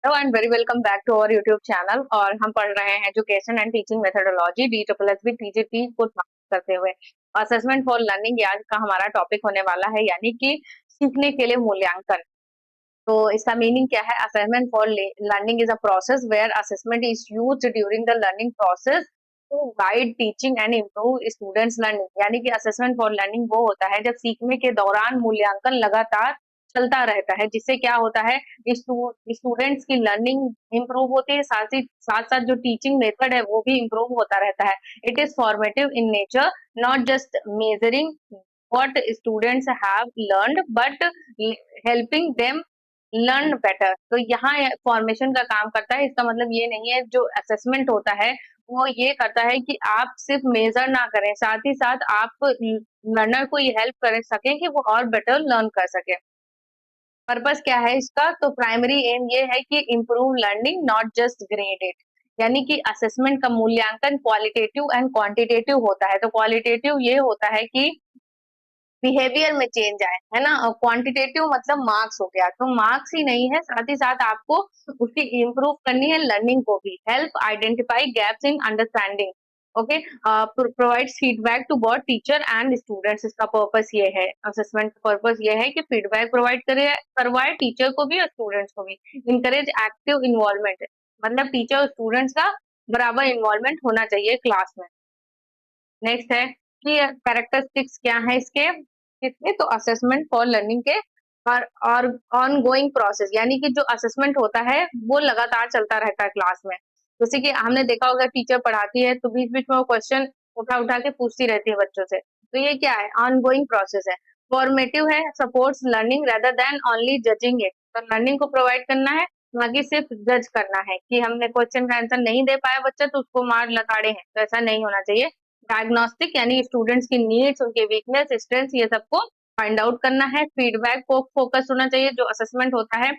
Hello and very welcome back to our YouTube channel. और हम पढ़ रहे हैं education and teaching methodology DSSB TGT को करते हुए असेसमेंट फॉर लर्निंग। आज का हमारा टॉपिक होने वाला है, यानी कि सीखने के लिए मूल्यांकन। तो इसका मीनिंग क्या है? Assessment for learning is a process where assessment is used during the learning process to guide teaching and improve students learning. यानी कि असेसमेंट फॉर लर्निंग वो होता है जब सीखने के दौरान मूल्यांकन लगातार चलता रहता है, जिससे क्या होता है, स्टूडेंट्स की लर्निंग इंप्रूव होती है, साथ साथ जो टीचिंग मेथड है वो भी इंप्रूव होता रहता है। It is formative in nature, not just measuring what students have learned but helping them learn better. तो यहाँ फॉर्मेशन का काम करता है। इसका मतलब ये नहीं है, जो असेसमेंट होता है वो ये करता है कि आप सिर्फ मेजर ना करें, साथ ही साथ आप लर्नर को ये हेल्प कर सकें कि वो और बेटर लर्न कर सके। पर्पस क्या है इसका? तो प्राइमरी एम ये है कि improve learning, not just grade it. यानी कि असेसमेंट का मूल्यांकन क्वालिटेटिव एंड क्वांटिटेटिव होता है। तो क्वालिटेटिव ये होता है कि बिहेवियर में चेंज आए, है ना। और क्वांटिटेटिव मतलब मार्क्स हो गया, तो मार्क्स ही नहीं है, साथ ही साथ आपको उसकी इम्प्रूव करनी है लर्निंग को भी। Help identify gaps in understanding, okay. Provides feedback to both teacher and students. इसका पर्पस ये है, असेसमेंट का पर्पस ये है कि फीडबैक प्रोवाइड करे, करवाए टीचर को भी और स्टूडेंट्स को भी। इंकरेज एक्टिव इन्वॉल्वमेंट, मतलब टीचर और स्टूडेंट्स का बराबर इन्वॉल्वमेंट होना चाहिए क्लास में। नेक्स्ट है कि कैरेक्टरिस्टिक्स क्या है इसके इसमें। तो असेसमेंट फॉर लर्निंग के और ऑन गोइंग प्रोसेस, यानी कि जो असेसमेंट होता है वो लगातार चलता रहता है क्लास में। जैसे कि हमने देखा होगा, टीचर पढ़ाती है तो बीच बीच में वो क्वेश्चन उठा उठा के पूछती रहती है बच्चों से। तो ये क्या है? ऑन गोइंग प्रोसेस है। फॉर्मेटिव है, supports learning rather than only judging it. तो लर्निंग को प्रोवाइड करना है, ना कि सिर्फ जज करना है कि हमने क्वेश्चन का आंसर नहीं दे पाया बच्चा तो उसको मार लताड़े हैं। तो ऐसा नहीं होना चाहिए। डायग्नोस्टिक, यानी स्टूडेंट्स की नीड्स, उनके वीकनेस, स्ट्रेंथ, ये सबको फाइंड आउट करना है। फीडबैक को फोकस होना चाहिए। जो असेसमेंट होता है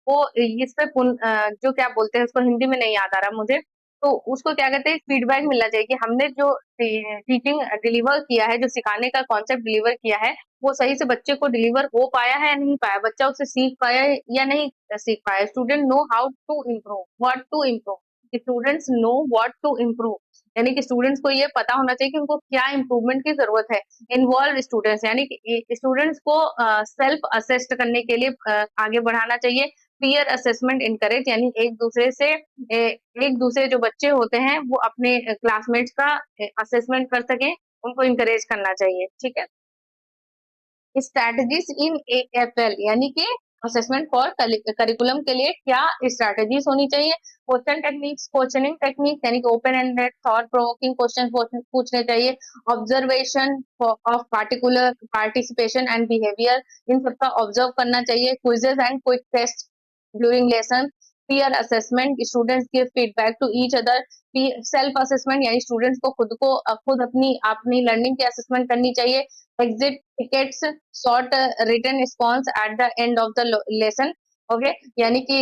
वो इस पे जो क्या बोलते हैं उसको, हिंदी में नहीं याद आ रहा मुझे, तो उसको क्या कहते हैं, फीडबैक मिलना चाहिए कि हमने जो टीचिंग डिलीवर किया है, जो सिखाने का कॉन्सेप्ट डिलीवर किया है, वो सही से बच्चे को डिलीवर हो पाया है या नहीं पाया, बच्चा उसे सीख पाया है या नहीं सीख पाया। Student know how to improve, what to improve. Students know what to improve, यानी कि स्टूडेंट्स को ये पता होना चाहिए कि उनको क्या इम्प्रूवमेंट की जरूरत है। इन्वॉल्व स्टूडेंट्स, यानी कि स्टूडेंट्स को सेल्फ असेस्ट करने के लिए आगे बढ़ाना चाहिए। पीयर असेसमेंट इनकरेज, यानी एक दूसरे जो बच्चे होते हैं वो अपने क्लासमेट्स का असेसमेंट कर सकें, उनको इनकरेज करना चाहिए। ठीक है। स्ट्रैटेजीज इन AFL, यानी कि असेसमेंट फॉर करिकुलम के लिए क्या स्ट्रैटेजीज होनी चाहिए। क्वेश्चन टेक्निक्स, क्वेश्चनिंग टेक्निक, यानी कि open ended thought provoking question पूछने चाहिए। Observation of particular participation and behaviour, इन सबका ऑब्जर्व करना चाहिए। Quizzes and quick test during lesson. Peer assessment, students give feedback to each other. Self assessment, यानी students को खुद अपनी अपनी लर्निंग की असेसमेंट करनी चाहिए। Exit tickets, short written response at the end of the lesson, okay. यानी कि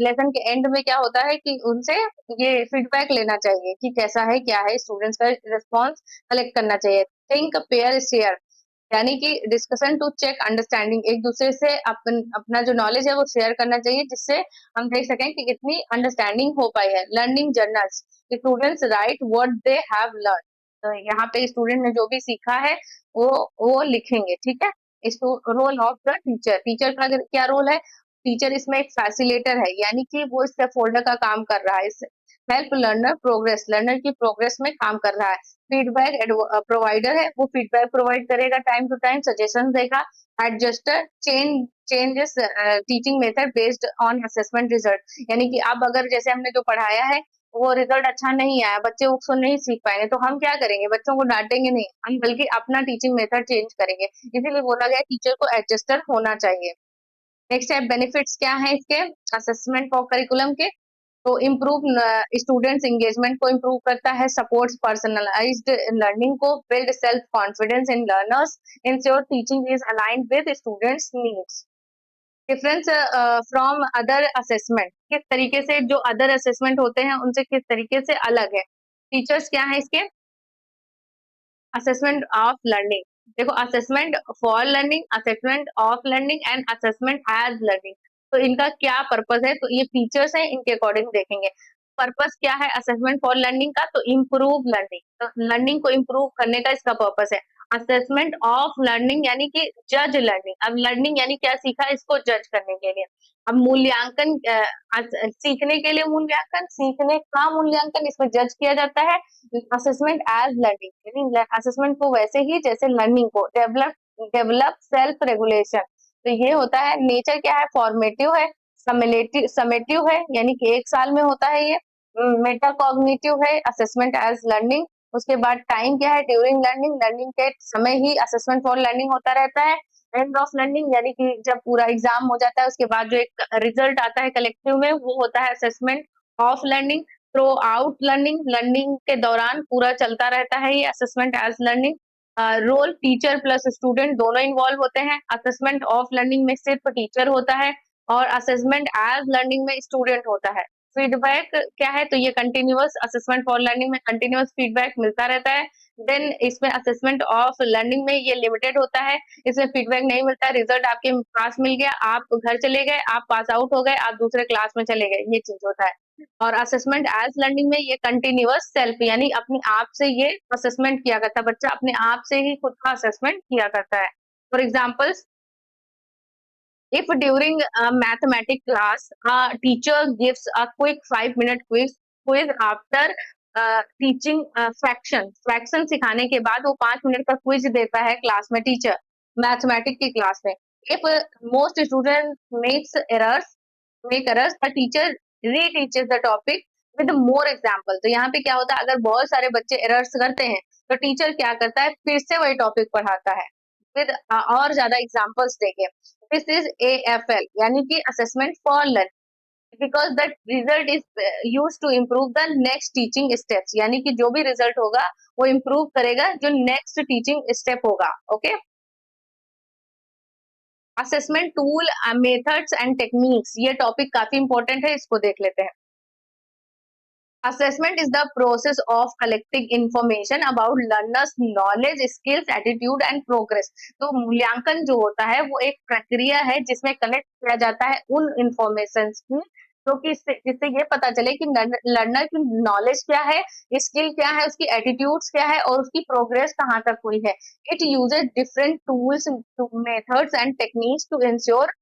लेसन के एंड में क्या होता है कि उनसे ये फीडबैक लेना चाहिए कि कैसा है, क्या है, स्टूडेंट्स का रिस्पॉन्स कलेक्ट करना चाहिए। थिंक पेयर शेयर, यानी कि डिस्कशन टू चेक अंडरस्टैंडिंग, एक दूसरे से अपना जो नॉलेज है वो शेयर करना चाहिए, जिससे हम देख सकें कि कितनी अंडरस्टैंडिंग हो पाई है। Learning journals, students right what they have learn. तो यहाँ पे स्टूडेंट ने जो भी सीखा है वो वो लिखेंगे। ठीक है। इसको role of the teacher, teacher का क्या रोल है? टीचर इसमें एक फैसिलेटर है, यानी कि वो स्टेप होल्डर का काम कर रहा है। हेल्प लर्नर प्रोग्रेस, लर्नर की प्रोग्रेस में काम कर रहा है। फीडबैक प्रोवाइडर है, वो फीडबैक प्रोवाइड करेगा, टाइम टू टाइम सजेशन देगा। Adjuster changes teaching method based on assessment result, यानी कि अब अगर जैसे हमने जो पढ़ाया है वो रिजल्ट अच्छा नहीं आया, बच्चे उसको नहीं सीख पाएंगे, तो हम क्या करेंगे? बच्चों को डांटेंगे नहीं, हम बल्कि अपना टीचिंग मेथड चेंज करेंगे। इसीलिए बोला गया टीचर को एडजस्टर होना चाहिए। नेक्स्ट है बेनिफिट्स क्या है इसके असेसमेंट फॉर करिकुलम के। तो इम्प्रूव स्टूडेंट्स एंगेजमेंट को इम्प्रूव करता है, सपोर्ट्स पर्सनलाइज्ड लर्निंग को, build self confidence in learners, ensure teaching is aligned with students needs. Difference from other assessment, किस तरीके से जो अदर असेसमेंट होते हैं उनसे किस तरीके से अलग है। फीचर्स क्या है इसके? असेसमेंट ऑफ लर्निंग, देखो, assessment for learning, assessment of learning and assessment as learning. तो इनका क्या पर्पस है, तो ये फीचर्स हैं, इनके अकॉर्डिंग देखेंगे। पर्पस क्या है असेसमेंट फॉर लर्निंग का, तो इम्प्रूव लर्निंग, तो लर्निंग को इम्प्रूव करने का इसका पर्पस है। असेसमेंट ऑफ लर्निंग यानी कि जज लर्निंग, अब लर्निंग यानी क्या सीखा इसको जज करने के लिए। अब मूल्यांकन सीखने के लिए मूल्यांकन, सीखने का मूल्यांकन इसमें जज किया जाता है। असेसमेंट एज लर्निंग यानी असेसमेंट को वैसे ही जैसे लर्निंग को, डेवलप डेवलप सेल्फ रेगुलेशन, तो ये होता है। नेचर क्या है, फॉर्मेटिव है, समेटिव है, यानी कि 1 साल में होता है ये। मेटाकॉग्निटिव है, असेसमेंट एज लर्निंग। उसके बाद टाइम क्या है, ड्यूरिंग लर्निंग, लर्निंग के समय ही असेसमेंट फॉर लर्निंग होता रहता है। एंड ऑफ लर्निंग यानी कि जब पूरा एग्जाम हो जाता है उसके बाद जो एक रिजल्ट आता है कलेक्टिव में, वो होता है assessment of learning. Throughout learning, learning के दौरान पूरा चलता रहता है ये assessment as learning. Role teacher plus student दोनों इन्वॉल्व होते हैं। असेसमेंट ऑफ लर्निंग में सिर्फ टीचर होता है और असेसमेंट एज लर्निंग में स्टूडेंट होता है। फीडबैक क्या है, तो ये कंटिन्यूअस, असेसमेंट फॉर लर्निंग में कंटिन्यूअस फीडबैक मिलता रहता है। देन इसमें असेसमेंट ऑफ लर्निंग में ये लिमिटेड होता है, इसमें फीडबैक नहीं मिलता, रिजल्ट आपके पास मिल गया, आप घर चले गए, आप पास आउट हो गए, आप दूसरे क्लास में चले गए, ये चीज होता है। और असेसमेंट एज लर्निंग में ये कंटिन्यूअस सेल्फ यानी अपने आप से ये असेसमेंट किया करता है, बच्चा अपने आप से ही खुद का असेसमेंट किया करता है। For examples, if during a mathematics class a teacher gives a quick 5 minute quiz after teaching fraction सिखाने के बाद वो 5 मिनट का क्विज देता है क्लास में टीचर, मैथमेटिक्स की क्लास में। if most students make errors the teacher reteaches the topic with more example, तो यहाँ पे क्या होता है, अगर बहुत सारे बच्चे एरर्स करते हैं तो टीचर क्या करता है, फिर से वही टॉपिक पढ़ाता है विद और ज्यादा एग्जाम्पल्स देके। दिस इज AFL यानी कि assessment for learning, because that result is use to improve the next teaching steps, यानी कि जो भी रिजल्ट होगा वो इम्प्रूव करेगा जो नेक्स्ट टीचिंग स्टेप होगा। Okay, assessment tool, methods and techniques, ये टॉपिक काफी इंपॉर्टेंट है, इसको देख लेते हैं। Assessment is the process of collecting information about learners knowledge, skills, attitude and progress। तो मूल्यांकन जो होता है वो एक प्रक्रिया है जिसमें कलेक्ट किया जाता है उन इंफॉर्मेशन की, जो कि जिससे ये पता चले कि लर्नर की नॉलेज क्या है, स्किल क्या है, उसकी एटीट्यूड्स क्या है और उसकी प्रोग्रेस कहाँ तक हुई है। It uses different tools, methods and techniques to ensure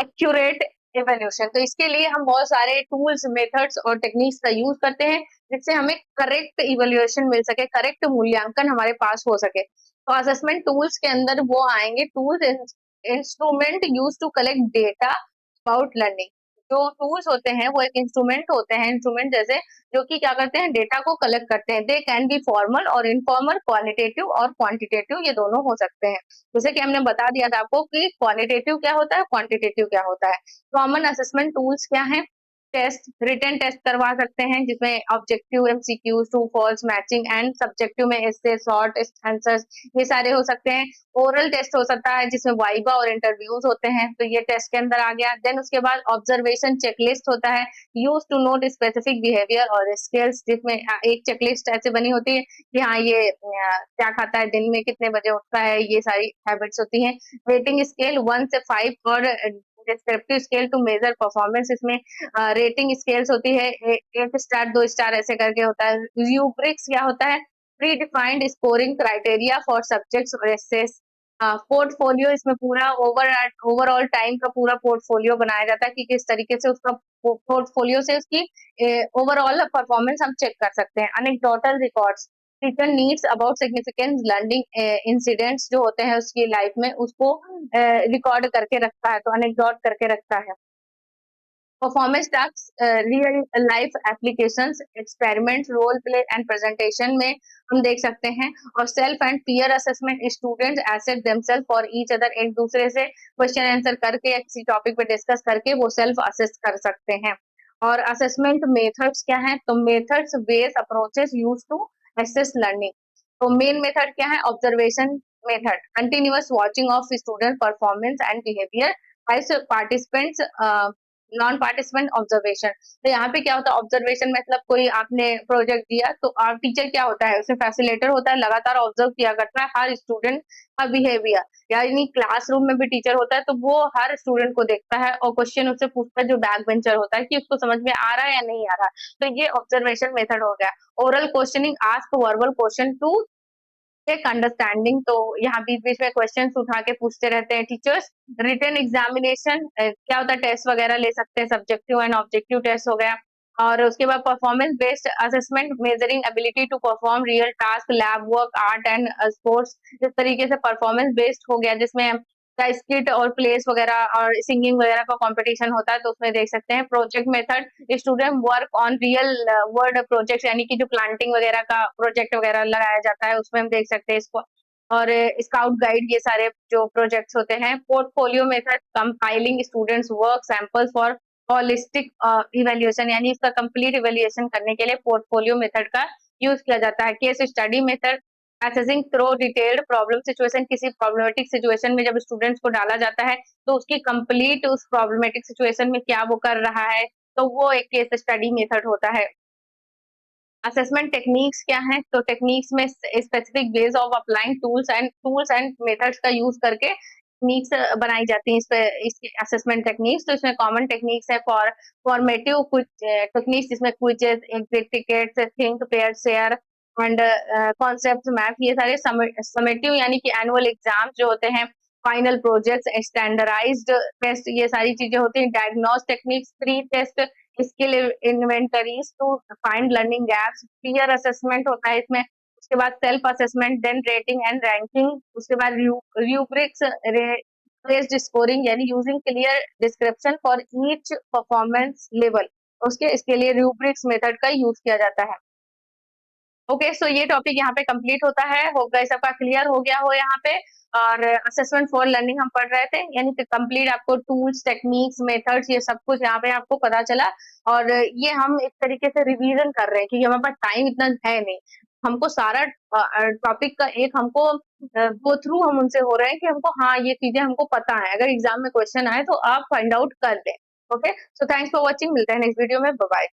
accurate evaluation, तो इसके लिए हम बहुत सारे टूल्स, मेथड्स और टेक्निक्स का यूज करते हैं जिससे हमें करेक्ट इवैल्यूएशन मिल सके, करेक्ट मूल्यांकन हमारे पास हो सके। तो असेसमेंट टूल्स के अंदर वो आएंगे, tools instrument use to collect data about learning. जो टूल्स होते हैं वो एक इंस्ट्रूमेंट होते हैं, इंस्ट्रूमेंट जैसे, जो कि क्या करते हैं, डेटा को कलेक्ट करते हैं। दे कैन बी फॉर्मल और इनफॉर्मल, क्वालिटेटिव और क्वांटिटेटिव, ये दोनों हो सकते हैं। जैसे कि हमने बता दिया था आपको कि क्वालिटेटिव क्या होता है, क्वांटिटेटिव क्या होता है। कॉमन असेसमेंट टूल्स क्या है, टेस्ट, रिटन टेस्ट करवा सकते हैं जिसमें objective, MCQ, true false, matching and subjective में ऐसे शॉर्ट आंसर्स, ये सारे हो सकते हैं। ओरल टेस्ट हो सकता है जिसमें वाइवा और इंटरव्यूज होते हैं, तो ये टेस्ट के अंदर आ गया। देन उसके बाद ऑब्जर्वेशन चेकलिस्ट होता है, use to note specific behaviour और स्किल्स, जिसमें एक चेकलिस्ट ऐसे बनी होती है कि हाँ ये क्या खाता है, दिन में कितने बजे उठता है, ये सारी हैबिट्स होती हैं। रेटिंग स्केल 1 से 5 और descriptive scale to measure performance, इसमें रेटिंग स्केल्स होती है, 1 स्टार 2 स्टार ऐसे करके होता है। रूब्रिक्स क्या होता है, pre defined scoring criteria for subjects और एसेस। पोर्टफोलियो, इसमें पूरा ओवरऑल टाइम का पूरा पोर्टफोलियो बनाया जाता है कि किस तरीके से उसका पोर्टफोलियो से उसकी ओवरऑल परफॉर्मेंस हम चेक कर सकते हैं। Anecdotal records, teacher needs about significant learning incidents जो होते हैं उसकी लाइफ में, उसको रिकॉर्ड करके रखता है, तो अनेक्डोट करके रखता है। Performance task, real life applications, experiments, role play and presentation में हम देख सकते हैं। और self and peer assessment, students assess themselves for each other, एक दूसरे से क्वेश्चन आंसर करके किसी टॉपिक पे डिस्कस करके वो सेल्फ असेस कर सकते हैं। और असेसमेंट मेथड्स क्या है, तो methods, ways, approaches use to assess learning. तो मेन मेथड क्या है, observation method, continuous watching of student performance and behaviour by participants, non participant observation. तो यहाँ पे क्या होता है ऑब्जर्वेशन, मतलब कोई आपने प्रोजेक्ट दिया तो आप टीचर क्या होता है, उसमें फैसिलिटेटर होता है, लगातार ऑब्जर्व किया करता है हर स्टूडेंट का बिहेवियर। यानी क्लासरूम में भी टीचर होता है तो वो हर स्टूडेंट को देखता है और क्वेश्चन उससे पूछता है जो बैक बेंचर होता है कि उसको समझ में आ रहा है या नहीं आ रहा। तो ये ऑब्जर्वेशन मेथड हो गया। Oral questioning, ask verbal question to take understanding. तो यहाँ बीच-बीच में क्वेश्चंस उठा के पूछते रहते हैं टीचर्स। रिटन एग्जामिनेशन, क्या होता है टेस्ट वगैरह ले सकते हैं, सब्जेक्टिव एंड ऑब्जेक्टिव टेस्ट हो गया। और उसके बाद performance based assessment, measuring ability to perform real task, lab work, art and sports. इस तरीके से परफॉर्मेंस बेस्ड हो गया जिसमें का स्किट और प्लेस वगैरह और सिंगिंग वगैरह का कंपटीशन होता है, तो उसमें देख सकते हैं। Project method, student work on real world project, यानी कि जो प्लांटिंग वगैरह का प्रोजेक्ट वगैरह लगाया जाता है उसमें हम देख सकते हैं इसको। और स्काउट गाइड, ये सारे जो प्रोजेक्ट्स होते हैं। Portfolio method, compiling students work samples for holistic evaluation, यानी इसका कंप्लीट इवैल्यूएशन करने के लिए पोर्टफोलियो मेथड का यूज किया जाता है। Case study method, assessing through detailed problem situation, किसी प्रॉब्लमेटिक सिचुएशन में जब स्टूडेंट्स को डाला जाता है तो उसकी कंप्लीट उस प्रॉब्लमेटिक सिचुएशन में क्या वो कर रहा है, तो वो एक केस स्टडी मेथड होता है। असेसमेंट टेक्निक्स क्या है, तो टेक्निक्स में specific ways of applying tools and methods का यूज करके टेक्निक्स बनाई जाती हैं इसके असेसमेंट टेक्निक्स। तो इसमें कॉमन टेक्निक्स है फॉर्मेटिव कुछ टेक्निक्स जिसमें quizzes, exit tickets, think pair share and concept map, ये सारे समेटिव यानी कि एनुअल एग्जाम जो होते हैं, फाइनल प्रोजेक्ट्स, स्टैंडर्डाइज्ड टेस्ट, ये सारी चीजें होती हैं। Diagnose techniques, pre test skill inventories to find learning gaps, peer assessment होता है इसमें। उसके बाद self assessment, then rating and ranking. उसके बाद रूब्रिक्स बेस्ड स्कोरिंग, यानी using clear description for each performance level, उसके इसके लिए रूब्रिक्स मेथड का यूज किया जाता है। ओके, सो ये टॉपिक यहाँ पे कंप्लीट होता है। होप गाइस सबका क्लियर हो गया हो यहाँ पे। और असेसमेंट फॉर लर्निंग हम पढ़ रहे थे, यानी कि कंप्लीट आपको टूल्स, टेक्निक्स, मेथड्स, ये सब कुछ यहाँ पे आपको पता चला। और ये हम एक तरीके से रिवीजन कर रहे हैं क्योंकि हमारे पास टाइम इतना है नहीं। हमको सारा टॉपिक का एक हमको गो थ्रू हम उनसे हो रहे हैं कि हमको हाँ ये चीजें हमको पता है, अगर एग्जाम में क्वेश्चन आए तो आप फाइंड आउट कर दें। Okay, so thanks for watching, मिलते हैं नेक्स्ट वीडियो में, बाय बाय।